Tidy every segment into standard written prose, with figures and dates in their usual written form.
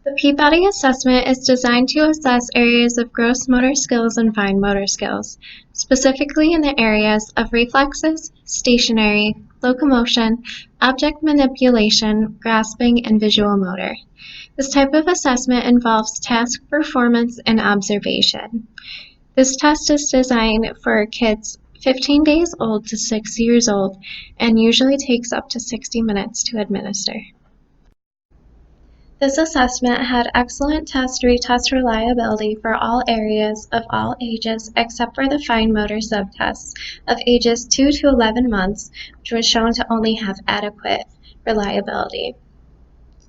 The Peabody assessment is designed to assess areas of gross motor skills and fine motor skills, specifically in the areas of reflexes, stationary, locomotion, object manipulation, grasping, and visual motor. This type of assessment involves task performance and observation. This test is designed for kids 15 days old to 6 years old and usually takes up to 60 minutes to administer. This assessment had excellent test-retest reliability for all areas of all ages except for the fine motor subtests of ages 2 to 11 months, which was shown to only have adequate reliability.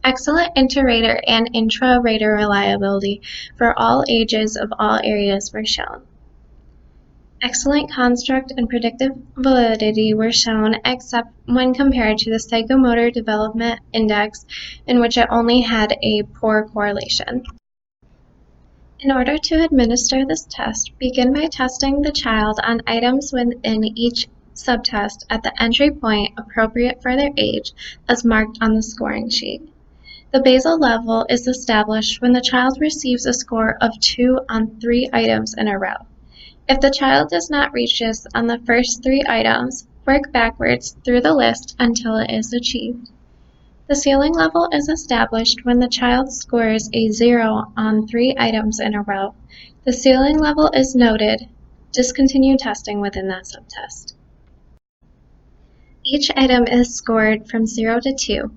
Excellent inter-rater and intra-rater reliability for all ages of all areas were shown. Excellent construct and predictive validity were shown except when compared to the Psychomotor Development Index, in which it only had a poor correlation. In order to administer this test, begin by testing the child on items within each subtest at the entry point appropriate for their age, as marked on the scoring sheet. The basal level is established when the child receives a score of 2 on 3 items in a row. If the child does not reach this on the first 3 items, work backwards through the list until it is achieved. The ceiling level is established when the child scores a 0 on 3 items in a row. The ceiling level is noted. Discontinue testing within that subtest. Each item is scored from 0 to 2.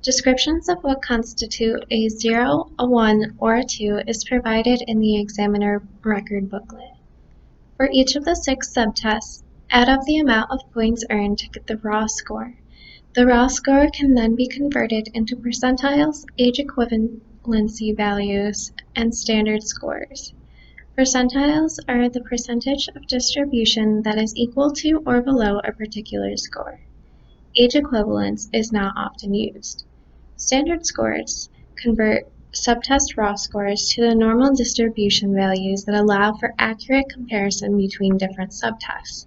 Descriptions of what constitute a 0, a 1, or a 2 is provided in the examiner record booklet. For each of the 6 subtests, add up the amount of points earned to get the raw score. The raw score can then be converted into percentiles, age equivalency values, and standard scores. Percentiles are the percentage of distribution that is equal to or below a particular score. Age equivalence is not often used. Standard scores convert subtest raw scores to the normal distribution values that allow for accurate comparison between different subtests.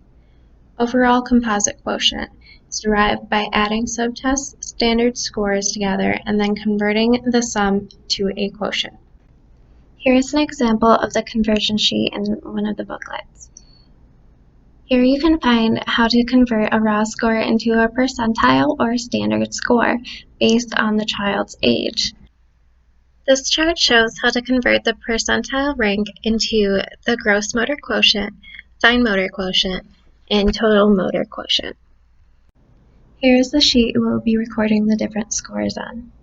Overall composite quotient is derived by adding subtest standard scores together and then converting the sum to a quotient. Here is an example of the conversion sheet in one of the booklets. Here you can find how to convert a raw score into a percentile or standard score based on the child's age. This chart shows how to convert the percentile rank into the gross motor quotient, fine motor quotient, and total motor quotient. Here is the sheet we will be recording the different scores on.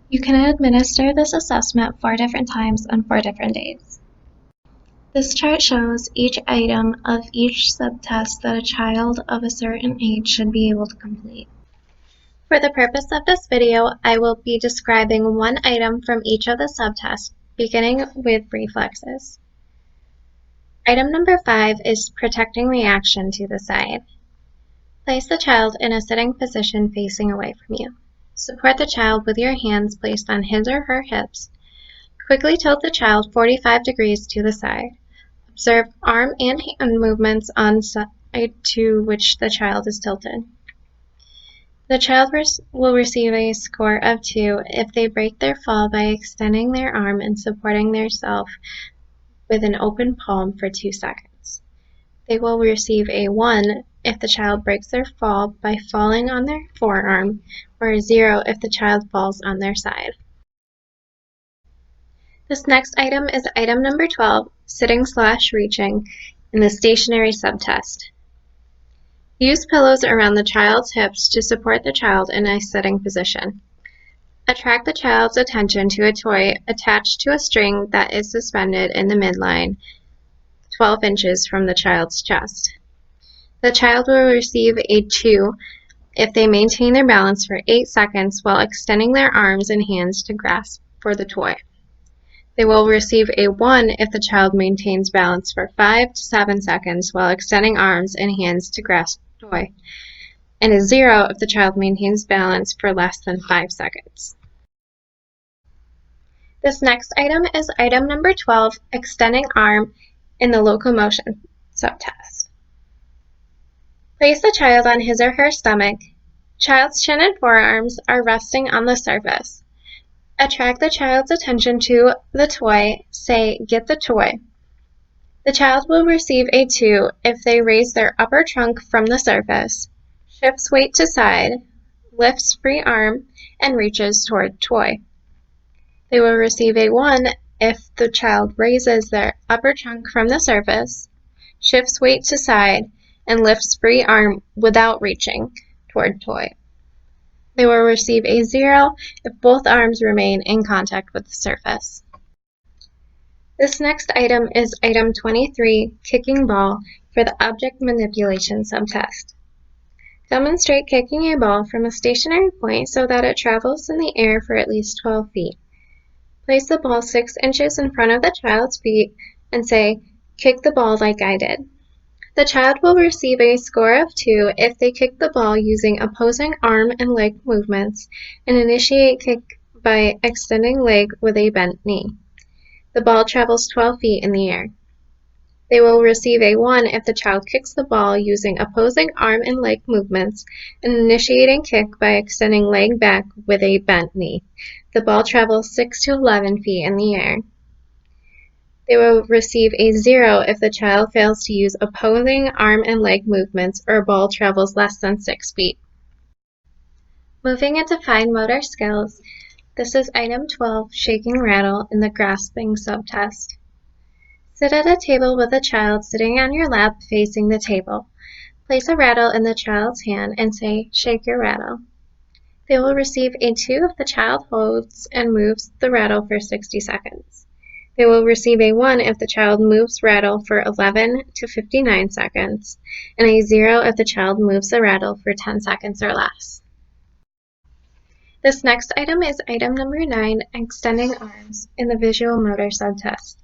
You can administer this assessment 4 different times on 4 different days. This chart shows each item of each subtest that a child of a certain age should be able to complete. For the purpose of this video, I will be describing one item from each of the subtests, beginning with reflexes. Item number 5 is protecting reaction to the side. Place the child in a sitting position facing away from you. Support the child with your hands placed on his or her hips. Quickly tilt the child 45 degrees to the side. Observe arm and hand movements on side to which the child is tilted. The child will receive a score of 2 if they break their fall by extending their arm and supporting themselves with an open palm for 2 seconds. They will receive a 1 if the child breaks their fall by falling on their forearm, or a 0 if the child falls on their side. This next item is item number 12, sitting/reaching, in the stationary subtest. Use pillows around the child's hips to support the child in a sitting position. Attract the child's attention to a toy attached to a string that is suspended in the midline, 12 inches from the child's chest. The child will receive a 2 if they maintain their balance for 8 seconds while extending their arms and hands to grasp for the toy. They will receive a 1 if the child maintains balance for 5 to 7 seconds while extending arms and hands to grasp the toy, and a 0 if the child maintains balance for less than 5 seconds. This next item is item number 12, extending arm in the locomotion subtest. Place the child on his or her stomach. Child's chin and forearms are resting on the surface. Attract the child's attention to the toy. Say, "Get the toy." The child will receive a 2 if they raise their upper trunk from the surface, shifts weight to side, lifts free arm, and reaches toward toy. They will receive a 1 if the child raises their upper trunk from the surface, shifts weight to side, and lifts free arm without reaching toward toy. They will receive a 0 if both arms remain in contact with the surface. This next item is item 23, kicking ball, for the object manipulation subtest. Demonstrate kicking a ball from a stationary point so that it travels in the air for at least 12 feet. Place the ball 6 inches in front of the child's feet and say, "Kick the ball like I did." The child will receive a score of 2 if they kick the ball using opposing arm and leg movements and initiate kick by extending leg with a bent knee. The ball travels 12 feet in the air. They will receive a 1 if the child kicks the ball using opposing arm and leg movements and initiating kick by extending leg back with a bent knee. The ball travels 6 to 11 feet in the air. They will receive a 0 if the child fails to use opposing arm and leg movements or ball travels less than 6 feet. Moving into fine motor skills, this is item 12, shaking rattle, in the grasping subtest. Sit at a table with a child sitting on your lap facing the table. Place a rattle in the child's hand and say, "Shake your rattle." They will receive a 2 if the child holds and moves the rattle for 60 seconds. They will receive a 1 if the child moves rattle for 11 to 59 seconds, and a 0 if the child moves the rattle for 10 seconds or less. This next item is item number 9, extending arms, in the visual motor subtest.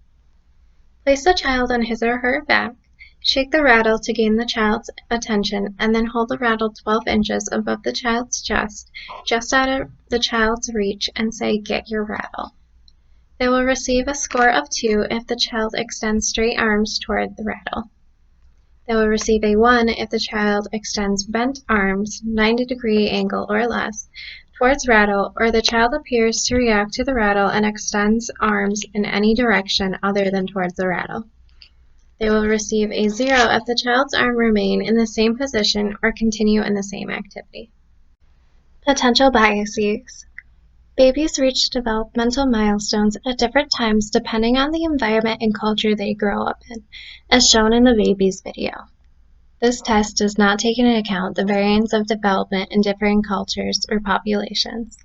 Place the child on his or her back, shake the rattle to gain the child's attention, and then hold the rattle 12 inches above the child's chest, just out of the child's reach, and say, "Get your rattle." They will receive a score of 2 if the child extends straight arms toward the rattle. They will receive a 1 if the child extends bent arms, 90-degree angle or less, towards rattle, or the child appears to react to the rattle and extends arms in any direction other than towards the rattle. They will receive a 0 if the child's arm remain in the same position or continue in the same activity. Potential biases. Babies reach developmental milestones at different times depending on the environment and culture they grow up in, as shown in the baby's video. This test does not take into account the variance of development in differing cultures or populations.